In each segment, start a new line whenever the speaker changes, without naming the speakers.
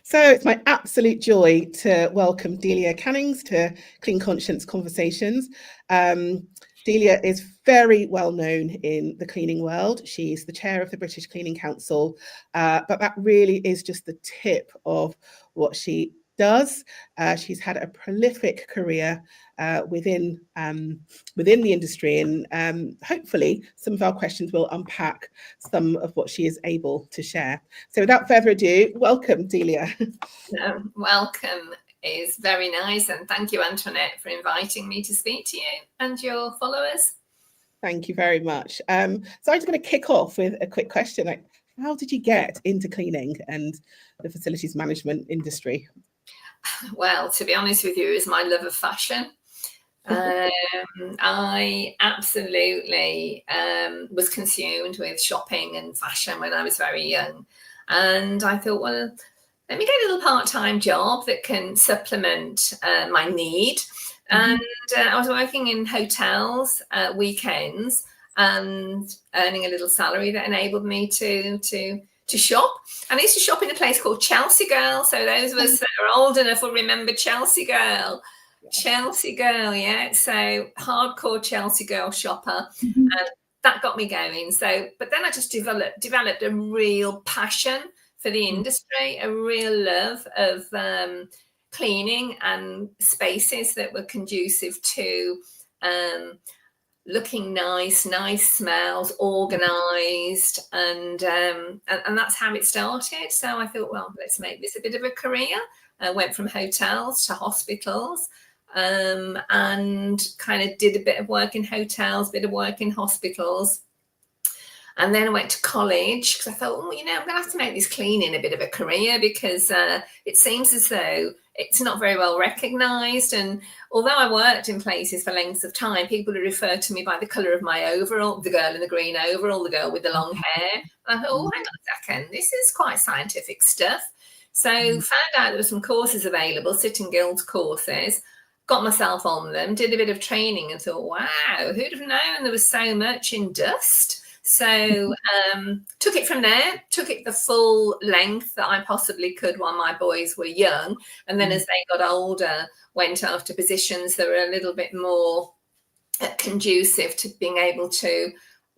So it's my absolute joy to welcome Delia Cannings to Clean Conscience Conversations. Delia is very well known in the cleaning world. She's the chair of the British Cleaning Council, but that really is just the tip of what she does. She's had a prolific career within the industry, and hopefully some of our questions will unpack some of what she is able to share. So without further ado, welcome, Delia.
Welcome is very nice, and thank you, Antoinette, for inviting me to speak to you and your followers.
Thank you very much. So I'm just going to kick off with a quick question. Like, how did you get into cleaning and the facilities management industry?
Well, to be honest with you, it's my love of fashion. I absolutely was consumed with shopping and fashion when I was very young. And I thought, well, let me get a little part-time job that can supplement my need. And I was working in hotels weekends and earning a little salary that enabled me to shop. And I used to shop in a place called Chelsea Girl. So those of us that are old enough will remember Chelsea Girl. Chelsea Girl, yeah. So hardcore Chelsea Girl shopper. And that got me going. So, but then I just developed a real passion for the industry, a real love of cleaning and spaces that were conducive to looking nice smells, organised, and that's how it started. So I thought, well, let's make this a bit of a career. I went from hotels to hospitals, and kind of did a bit of work in hotels, bit of work in hospitals. And then I went to college because I thought, I'm going to have to make this cleaning a bit of a career, because it seems as though it's not very well recognised. And although I worked in places for lengths of time, people would refer to me by the colour of my overall, the girl in the green overall, the girl with the long hair. And I thought, oh, hang on a second, this is quite scientific stuff. So found out there were some courses available, Sitting Guilds courses, got myself on them, did a bit of training and thought, wow, who'd have known there was so much in dust? So took it from there, took it the full length that I possibly could while my boys were young. And then as they got older, went after positions that were a little bit more conducive to being able to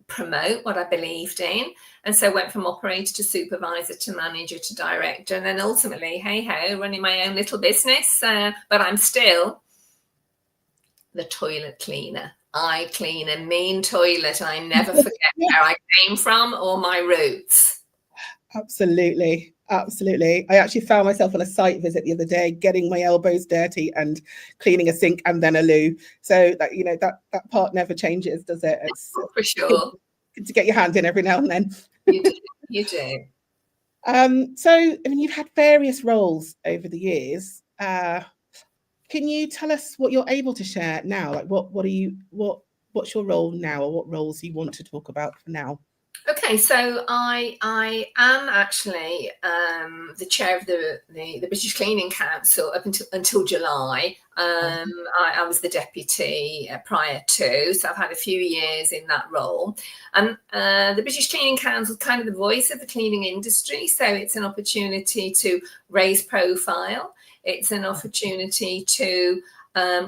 promote what I believed in. And so went from operator to supervisor to manager to director. And then ultimately, hey ho, running my own little business. But I'm still the toilet cleaner. I clean a mean toilet. I never forget where I came from or my roots.
Absolutely. I actually found myself on a site visit the other day, getting my elbows dirty and cleaning a sink and then a loo. So that part never changes, does it? It's
for sure.
Good to get your hand in every now and then.
You do.
So, I mean, you've had various roles over the years. Can you tell us what you're able to share now? Like, what's your role now, or what roles you want to talk about for now?
Okay, so I am actually the chair of the British Cleaning Council up until July. I was the deputy prior to, so I've had a few years in that role. And the British Cleaning Council is kind of the voice of the cleaning industry, so it's an opportunity to raise profile. It's an opportunity to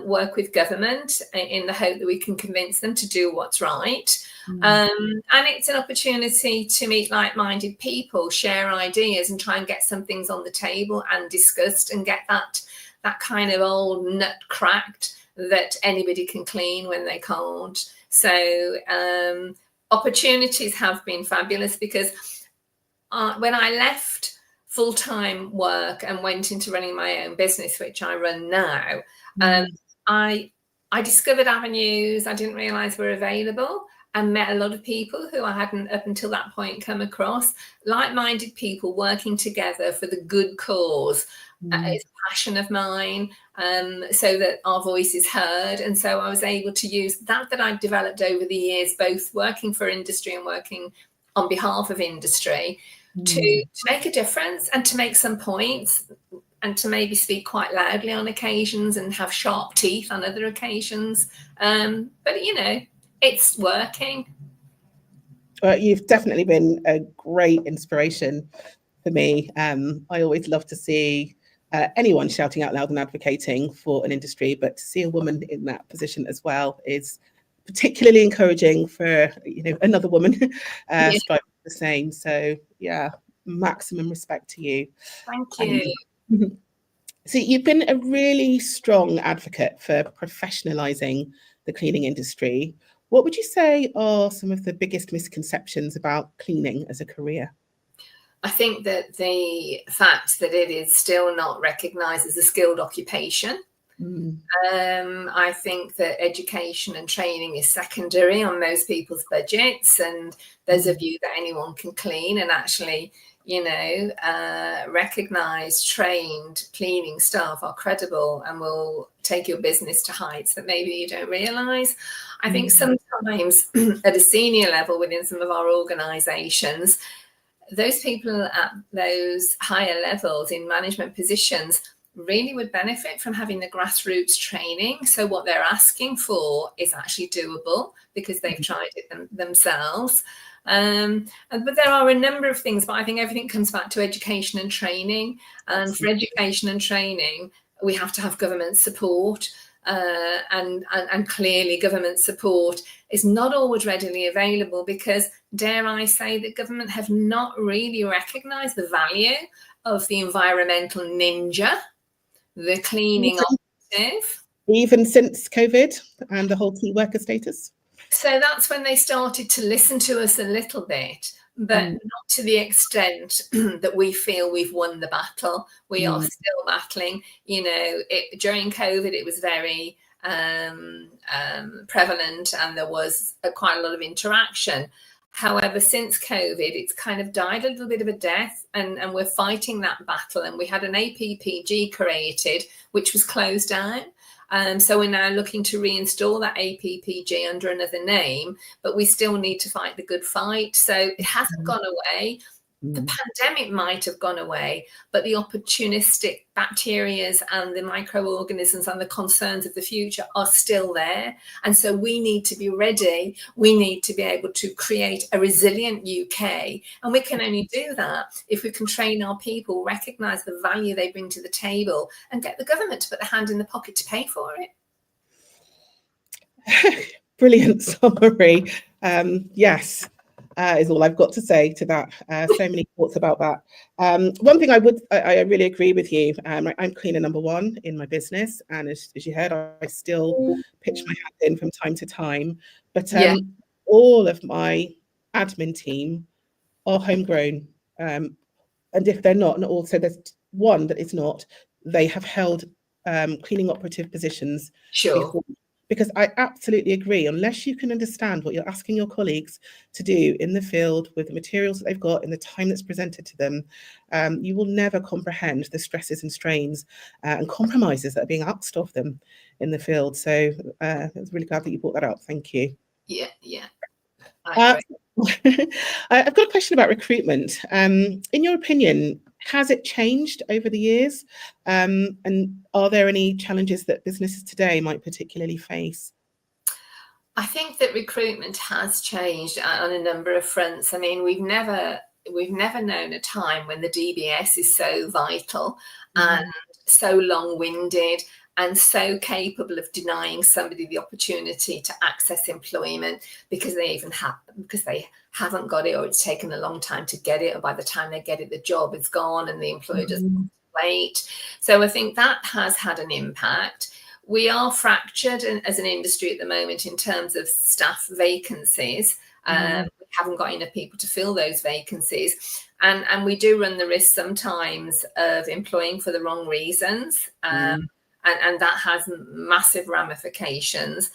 work with government in the hope that we can convince them to do what's right. And it's an opportunity to meet like-minded people, share ideas, and try and get some things on the table and discussed, and get that kind of old nut cracked that anybody can clean when they can't. So opportunities have been fabulous, because when I left full-time work and went into running my own business, which I run now, I discovered avenues I didn't realise were available, and met a lot of people who I hadn't up until that point come across, like-minded people working together for the good cause. It's a passion of mine, so that our voice is heard. And so I was able to use that I've developed over the years, both working for industry and working on behalf of industry, to make a difference and to make some points, and to maybe speak quite loudly on occasions and have sharp teeth on other occasions. But, it's working.
Well, you've definitely been a great inspiration for me. I always love to see anyone shouting out loud and advocating for an industry, but to see a woman in that position as well is particularly encouraging for, you know, another woman striving the same. So yeah, maximum respect to you.
Thank you.
So you've been a really strong advocate for professionalising the cleaning industry. What would you say are some of the biggest misconceptions about cleaning as a career?
I think that the fact that it is still not recognised as a skilled occupation. I think that education and training is secondary on most people's budgets, and there's a view that anyone can clean, and actually, you know, recognised, trained cleaning staff are credible and will take your business to heights that maybe you don't realise. I think sometimes at a senior level within some of our organisations, those people at those higher levels in management positions really would benefit from having the grassroots training. So what they're asking for is actually doable because they've tried it themselves. But there are a number of things, but I think everything comes back to education and training. And for education and training, we have to have government support. And clearly government support is not always readily available because, dare I say, that government have not really recognised the value of the environmental ninja, the cleaning operative.
Even since COVID and the whole key worker status?
So that's when they started to listen to us a little bit, but not to the extent that we feel we've won the battle. We are still battling. You know, during COVID, it was very prevalent and there was quite a lot of interaction. However, since COVID, it's kind of died a little bit of a death, and we're fighting that battle. And we had an APPG created, which was closed down. So we're now looking to reinstall that APPG under another name, but we still need to fight the good fight. So it hasn't gone away. The pandemic might have gone away, but the opportunistic bacteria and the microorganisms and the concerns of the future are still there. And so we need to be ready. We need to be able to create a resilient UK. And we can only do that if we can train our people, recognise the value they bring to the table, and get the government to put their hand in the pocket to pay for
it. Brilliant summary. Yes. Is all I've got to say to that. So many thoughts about that. One thing I really agree with you. I'm cleaner number one in my business, and as you heard, I still pitch my hand in from time to time. But all of my admin team are homegrown, and if they're not, and also there's one that is not, they have held cleaning operative positions before. Because I absolutely agree, unless you can understand what you're asking your colleagues to do in the field with the materials that they've got in the time that's presented to them, you will never comprehend the stresses and strains and compromises that are being asked of them in the field. So I was really glad that you brought that up. Thank you.
Yeah. I agree.
I've got a question about recruitment. In your opinion, has it changed over the years? And are there any challenges that businesses today might particularly face?
I think that recruitment has changed on a number of fronts. I mean, we've never known a time when the DBS is so vital and so long-winded and so capable of denying somebody the opportunity to access employment because they haven't got it, or it's taken a long time to get it, or by the time they get it, the job is gone and the employer doesn't wait. So I think that has had an impact. We are fractured as an industry at the moment in terms of staff vacancies. We haven't got enough people to fill those vacancies. And we do run the risk sometimes of employing for the wrong reasons. And that has massive ramifications.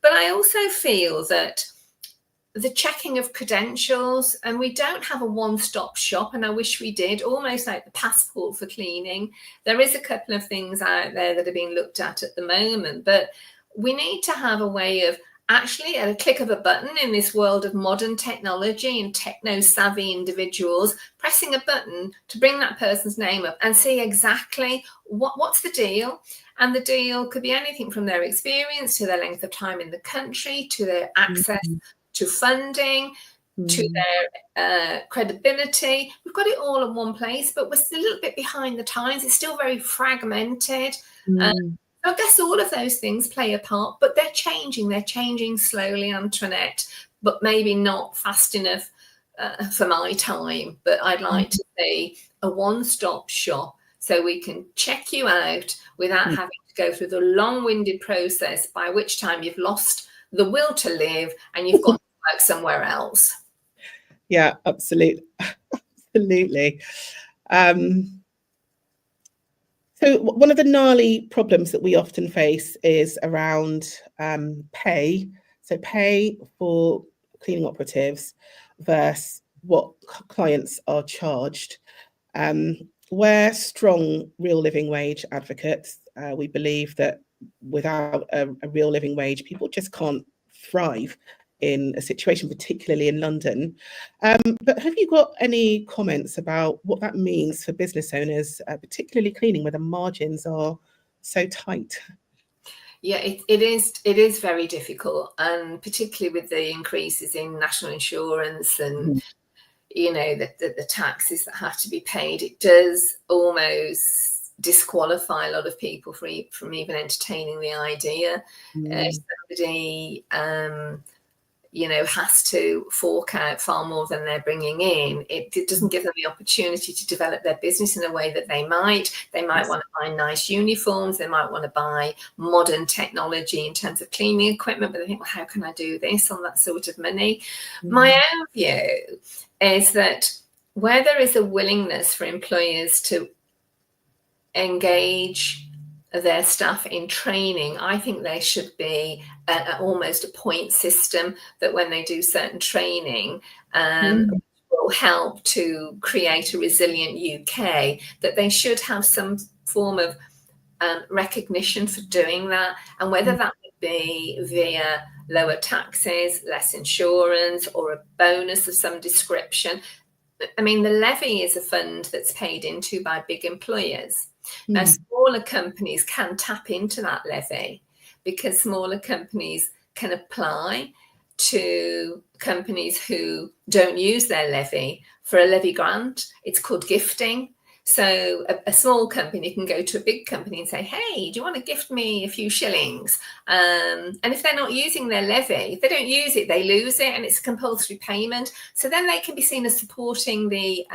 But I also feel that the checking of credentials, and we don't have a one-stop shop, and I wish we did, almost like the passport for cleaning. There is a couple of things out there that are being looked at the moment, but we need to have a way of actually, at a click of a button in this world of modern technology and techno-savvy individuals, pressing a button to bring that person's name up and see exactly what's the deal. And the deal could be anything from their experience to their length of time in the country, to their access to funding, to their credibility. We've got it all in one place, but we're still a little bit behind the times. It's still very fragmented. I guess all of those things play a part, but they're changing. They're changing slowly, Antoinette, but maybe not fast enough for my time. But I'd like to see a one-stop shop so we can check you out without having to go through the long-winded process, by which time you've lost the will to live and you've got to work somewhere else.
Yeah, absolutely. Absolutely. So one of the gnarly problems that we often face is around pay. So pay for cleaning operatives versus what clients are charged. We're strong real living wage advocates. We believe that without a real living wage, people just can't thrive in a situation, particularly in London. But have you got any comments about what that means for business owners, particularly cleaning, where the margins are so tight?
Yeah, it is very difficult, and particularly with the increases in national insurance and you know the taxes that have to be paid, it does almost disqualify a lot of people from even entertaining the idea. Somebody you know, has to fork out far more than they're bringing in. It doesn't give them the opportunity to develop their business in a way that they might. They might want to buy nice uniforms. They might want to buy modern technology in terms of cleaning equipment, but they think, well, how can I do this on that sort of money? My own view is that where there is a willingness for employers to engage their staff in training, I think there should be almost a point system that when they do certain training will help to create a resilient UK, that they should have some form of recognition for doing that, and whether that would be via lower taxes, less insurance, or a bonus of some description. I mean, the levy is a fund that's paid into by big employers. Now, smaller companies can tap into that levy because smaller companies can apply to companies who don't use their levy for a levy grant. It's called gifting. So a small company can go to a big company and say, hey, do you want to gift me a few shillings? And if they're not using their levy, if they don't use it, they lose it, and it's a compulsory payment. So then they can be seen as supporting the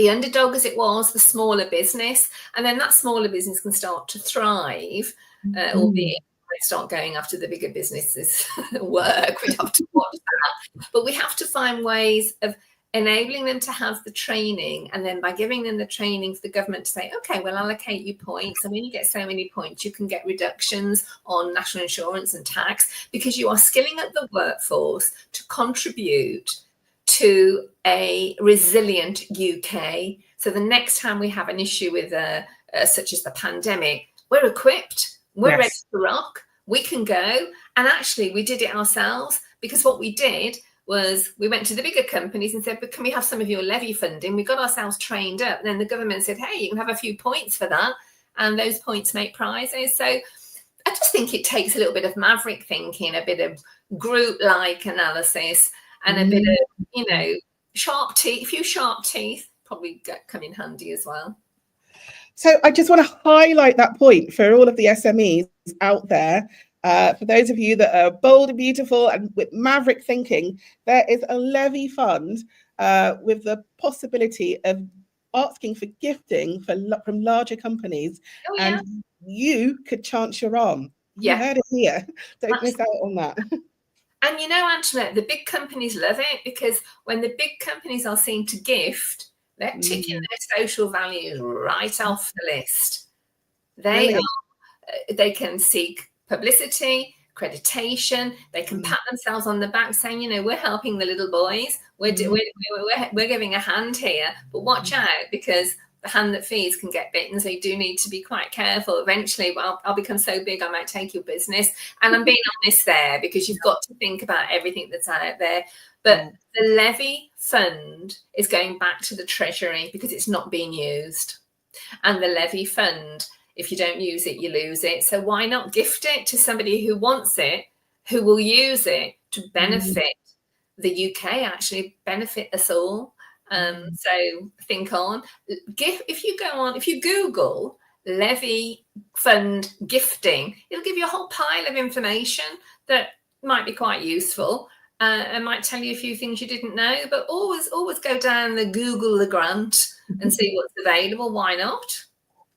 underdog, as it was, the smaller business, and then that smaller business can start to thrive, albeit they start going after the bigger businesses work. We'd have to watch that, but we have to find ways of enabling them to have the training, and then by giving them the training for the government to say, okay, we'll allocate you points, and when you get so many points you can get reductions on national insurance and tax, because you are skilling up the workforce to contribute to a resilient UK. So the next time we have an issue with such as the pandemic, we're equipped, we're ready to rock, we can go. And actually we did it ourselves, because what we did was we went to the bigger companies and said, but can we have some of your levy funding? We got ourselves trained up, and then the government said, hey, you can have a few points for that, and those points make prizes. So I just think it takes a little bit of maverick thinking, a bit of group-like analysis, and a bit of, you know, sharp teeth. A few sharp teeth probably come in handy as well.
So I just want to highlight that point for all of the SMEs out there. For those of you that are bold and beautiful and with maverick thinking, there is a levy fund with the possibility of asking for gifting from larger companies, and you could chance your arm. You heard it here. Don't miss out on that.
And you know, Antoinette, the big companies love it, because when the big companies are seen to gift, they're ticking their social values right off the list. They can seek publicity, accreditation. They can pat themselves on the back, saying, you know, we're helping the little boys. We're giving a hand here, but watch out, because the hand that feeds can get bitten. So you do need to be quite careful. Eventually, well, I'll become so big I might take your business. And I'm being honest there, because you've got to think about everything that's out there. But the levy fund is going back to the Treasury because it's not being used. And the levy fund, if you don't use it, you lose it. So why not gift it to somebody who wants it, who will use it to benefit the UK actually benefit us all. So think on. If you Google levy fund gifting, it'll give you a whole pile of information that might be quite useful and might tell you a few things you didn't know. But always go down the grant and see what's available. Why not?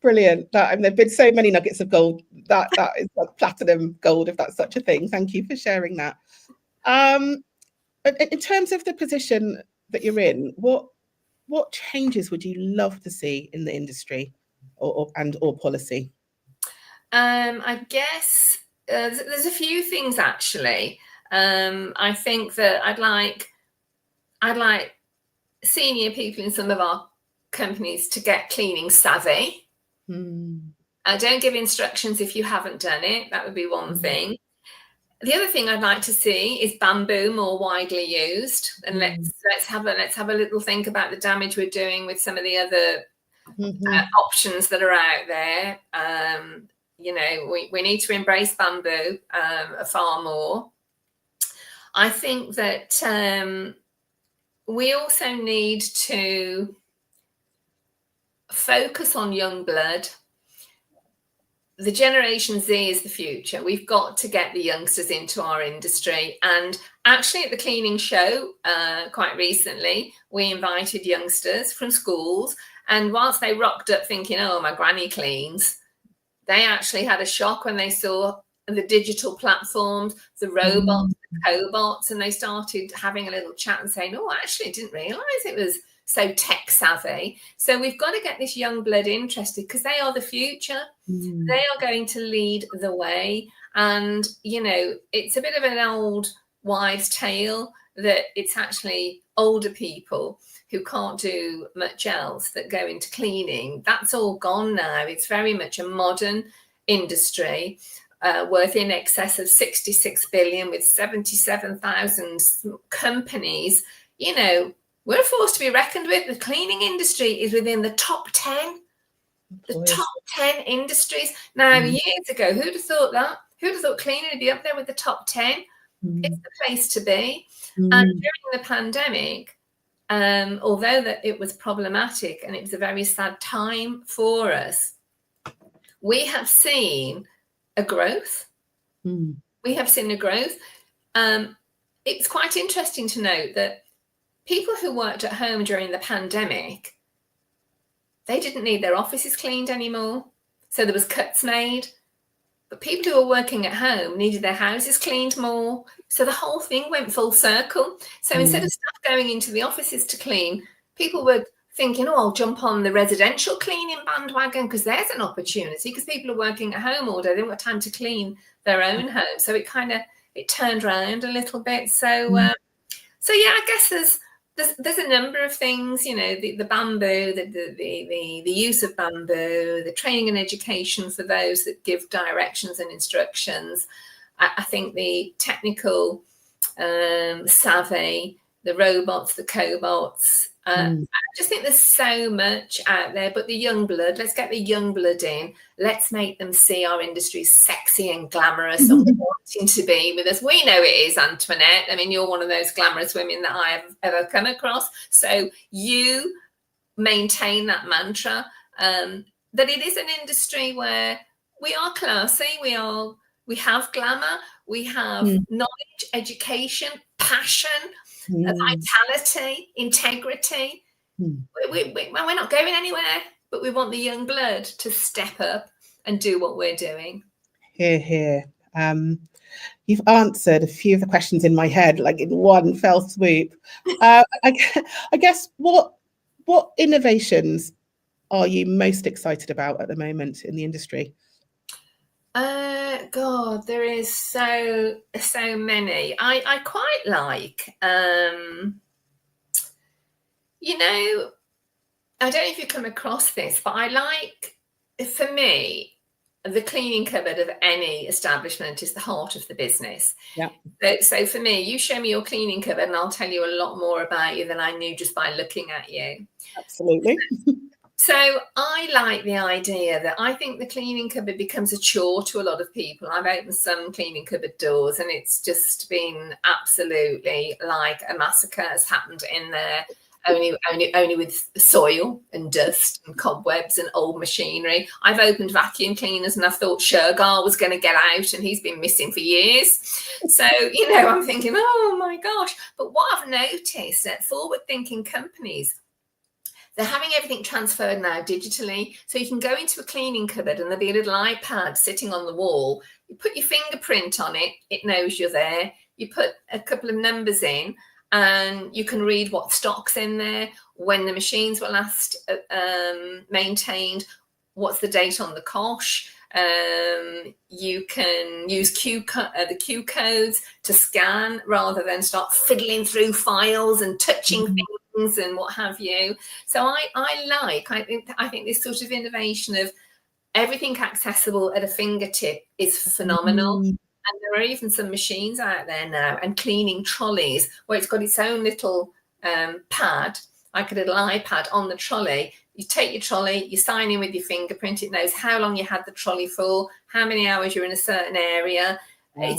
Brilliant. There've been so many nuggets of gold. That is like platinum gold, if that's such a thing. Thank you for sharing that. In terms of the position that you're in, what changes would you love to see in the industry or policy?
I guess there's a few things actually. I think that I'd like senior people in some of our companies to get cleaning savvy. Don't give instructions if you haven't done it. That would be one thing. The other thing I'd like to see is bamboo more widely used, and let's have a little think about the damage we're doing with some of the other options that are out there. You know, we need to embrace bamboo far more. I think that we also need to focus on young blood. The Generation Z is the future. We've got to get the youngsters into our industry. And actually at the cleaning show quite recently, we invited youngsters from schools. And whilst they rocked up thinking, oh, my granny cleans, they actually had a shock when they saw the digital platforms, the robots, the cobots, and they started having a little chat and saying, oh, actually, I didn't realise it was so tech savvy. So we've got to get this young blood interested because they are the future. They are going to lead the way. And, you know, it's a bit of an old wives' tale that it's actually older people who can't do much else that go into cleaning. That's all gone now. It's very much a modern industry worth in excess of 66 billion with 77,000 companies. You know, we're a force to be reckoned with. The cleaning industry is within the top 10. The top 10 industries. Now, years ago, who'd have thought that? Who'd have thought cleaning would be up there with the top 10? It's the place to be. And during the pandemic, although that it was problematic and it was a very sad time for us, we have seen a growth. We have seen a growth. It's quite interesting to note that people who worked at home during the pandemic, they didn't need their offices cleaned anymore. So there was cuts made. But people who were working at home needed their houses cleaned more. So the whole thing went full circle. So instead of staff going into the offices to clean, people were thinking, oh, I'll jump on the residential cleaning bandwagon because there's an opportunity because people are working at home all day. They don't have time to clean their own home. So it turned around a little bit. So, so yeah, I guess there's a number of things, you know, the bamboo, the use of bamboo, the training and education for those that give directions and instructions. I think the technical savvy, the robots, the cobots. I just think there's so much out there, but the young blood, let's get the young blood in. Let's make them see our industry sexy and glamorous and wanting to be with us. We know it is, Antoinette. I mean, you're one of those glamorous women that I have ever come across. So you maintain that mantra, that it is an industry where we are classy, we have glamour, we have knowledge, education, passion, vitality, integrity. We're not going anywhere, but we want the young blood to step up and do what we're doing.
Hear, hear. You've answered a few of the questions in my head, like in one fell swoop. I guess what innovations are you most excited about at the moment in the industry?
God, there is so many. I quite like, you know, I don't know if you come across this, but I like, for me, the cleaning cupboard of any establishment is the heart of the business.
Yeah.
So for me, you show me your cleaning cupboard and I'll tell you a lot more about you than I knew just by looking at you.
Absolutely.
So I like the idea that I think the cleaning cupboard becomes a chore to a lot of people. I've opened some cleaning cupboard doors and it's just been absolutely like a massacre has happened in there. Only with soil and dust and cobwebs and old machinery. I've opened vacuum cleaners and I thought Shergar was going to get out and he's been missing for years. So, I'm thinking, oh my gosh. But what I've noticed that forward-thinking companies, they're having everything transferred now digitally. So you can go into a cleaning cupboard and there'll be a little iPad sitting on the wall. You put your fingerprint on it, it knows you're there. You put a couple of numbers in, and you can read what stock's in there, when the machines were last maintained, what's the date on the cosh. You can use the Q codes to scan rather than start fiddling through files and touching things and what have you. So I think this sort of innovation of everything accessible at a fingertip is phenomenal. And there are even some machines out there now and cleaning trolleys where it's got its own little pad, like a little iPad on the trolley. You take your trolley, you sign in with your fingerprint. It knows how long you had the trolley for, how many hours you're in a certain area. Wow.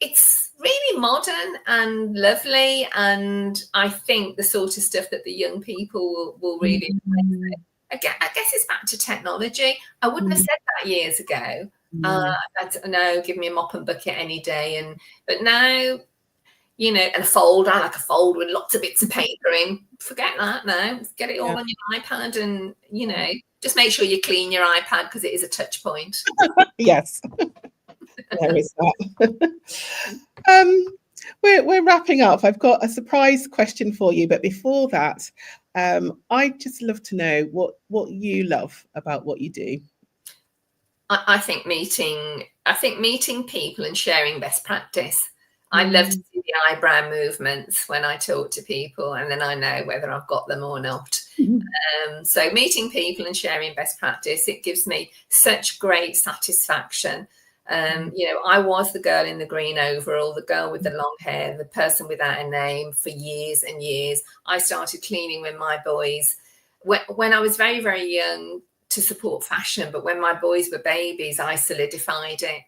It's really modern and lovely. And I think the sort of stuff that the young people will really like. I guess it's back to technology. I wouldn't have said that years ago. No, give me a mop and bucket any day. But now, and a folder, I like a folder with lots of bits of paper in. Forget that now. Get it all on your iPad and, just make sure you clean your iPad because it is a touch point.
Yes. There is that. We're wrapping up. I've got a surprise question for you. But before that, I'd just love to know what you love about what you do.
I think meeting people and sharing best practice. I love to see the eyebrow movements when I talk to people, and then I know whether I've got them or not. So meeting people and sharing best practice, it gives me such great satisfaction. I was the girl in the green overall, the girl with the long hair, the person without a name for years and years. I started cleaning with my boys when I was very, very young to support fashion. But when my boys were babies, I solidified it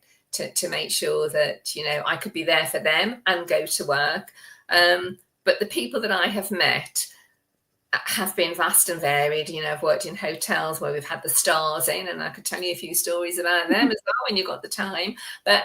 to make sure that, I could be there for them and go to work. But the people that I have met have been vast and varied. I've worked in hotels where we've had the stars in, and I could tell you a few stories about them as well when you've got the time. But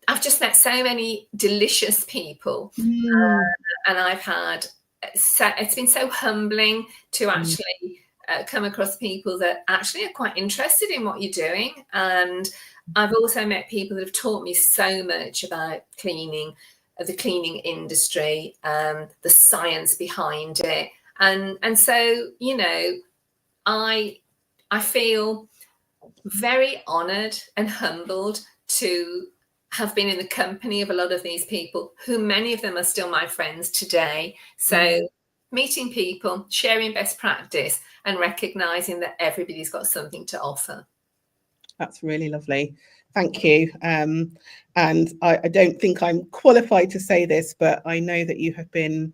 I've just met so many delicious people, and I've had it's been so humbling to actually come across people that actually are quite interested in what you're doing. And I've also met people that have taught me so much about cleaning, the cleaning industry, the science behind it. And so, I feel very honoured and humbled to have been in the company of a lot of these people, who many of them are still my friends today. So meeting people, sharing best practice, and recognising that everybody's got something to offer.
That's really lovely. Thank you. And I don't think I'm qualified to say this, but I know that you have been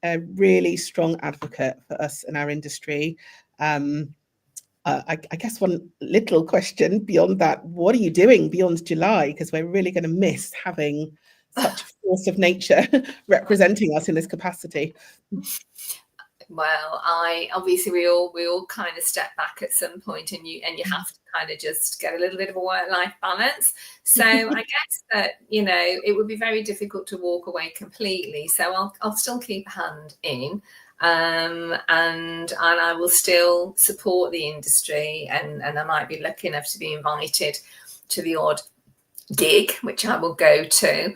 a really strong advocate for us in our industry. I guess one little question beyond that, what are you doing beyond July? Because we're really going to miss having such a force of nature representing us in this capacity.
Well, obviously we all kind of step back at some point, and you have to kind of just get a little bit of a work-life balance. So I guess that it would be very difficult to walk away completely. So I'll still keep a hand in, and I will still support the industry, and I might be lucky enough to be invited to the odd gig, which I will go to.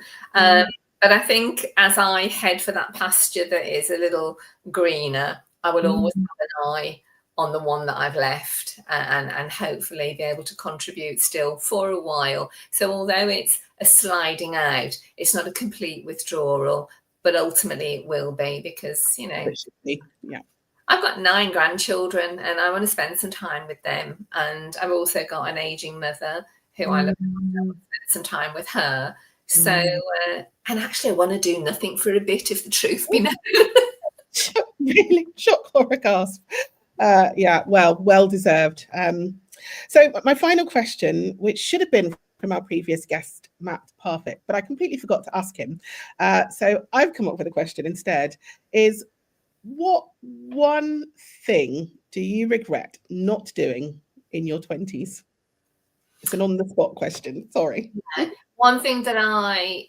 But I think as I head for that pasture that is a little greener, I will always have an eye on the one that I've left, and hopefully be able to contribute still for a while. So although it's a sliding out, it's not a complete withdrawal, but ultimately it will be, because, I've got 9 grandchildren and I want to spend some time with them. And I've also got an aging mother who I love to spend some time with her. So, and actually I want to do nothing for a bit, if the truth be known.
Really? Shock, horror, gasp. Yeah, well deserved. So my final question, which should have been from our previous guest, Matt Parfitt, but I completely forgot to ask him. So I've come up with a question instead, is what one thing do you regret not doing in your 20s? It's an on the spot question, sorry.
Yeah. One thing that I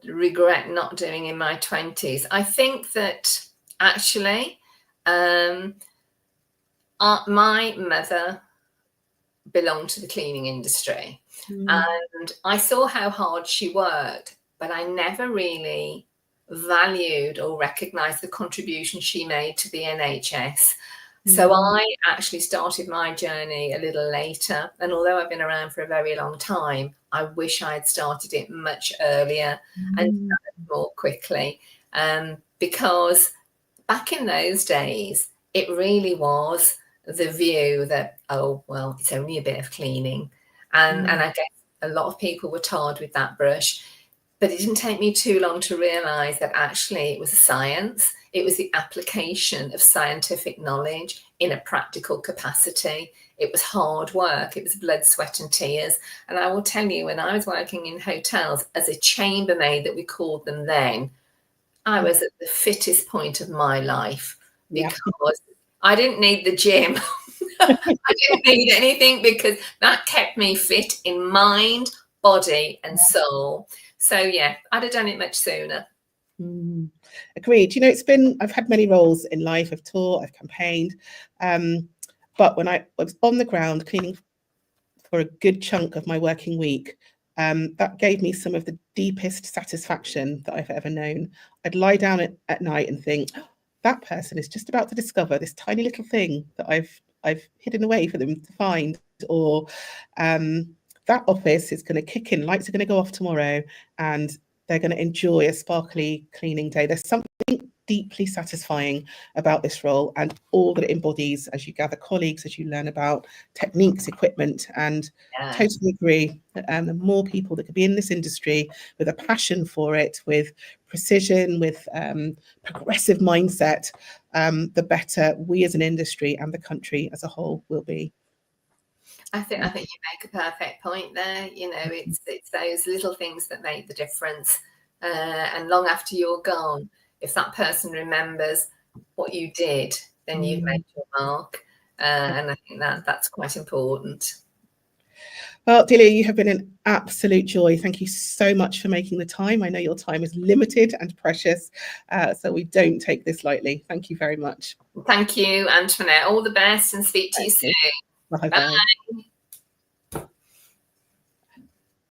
regret not doing in my 20s, I think that actually my mother belonged to the cleaning industry, and I saw how hard she worked, but I never really valued or recognized the contribution she made to the NHS. So I actually started my journey a little later, and although I've been around for a very long time, I wish I had started it much earlier and more quickly, because back in those days, it really was the view that, oh, well, it's only a bit of cleaning. And I guess a lot of people were tarred with that brush. But it didn't take me too long to realise that actually it was a science. It was the application of scientific knowledge in a practical capacity. It was hard work. It was blood, sweat and tears. And I will tell you, when I was working in hotels as a chambermaid, that we called them then, I was at the fittest point of my life, because I didnn't need the gym. I didn't need anything, because that kept me fit in mind, body and soul. So yeah, I'd have done it much sooner.
Agreed. You know, I've had many roles in life. I've taught, I've campaigned. But when I was on the ground cleaning for a good chunk of my working week, that gave me some of the deepest satisfaction that I've ever known. I'd lie down at night and think, oh, that person is just about to discover this tiny little thing that I've hidden away for them to find, or that office is going to kick in, lights are going to go off tomorrow, and they're going to enjoy a sparkly cleaning day. There's something deeply satisfying about this role and all that it embodies as you gather colleagues, as you learn about techniques, equipment, and totally agree. The more people that could be in this industry with a passion for it, with precision, with progressive mindset, the better we as an industry and the country as a whole will be.
I think you make a perfect point there. You know, it's those little things that make the difference. And long after you're gone, if that person remembers what you did, then you've made your mark. And I think that's quite important.
Well, Delia, you have been an absolute joy. Thank you so much for making the time. I know your time is limited and precious, so we don't take this lightly. Thank you very much.
Thank you, Antoinette. All the best, and speak to you soon.
Bye-bye.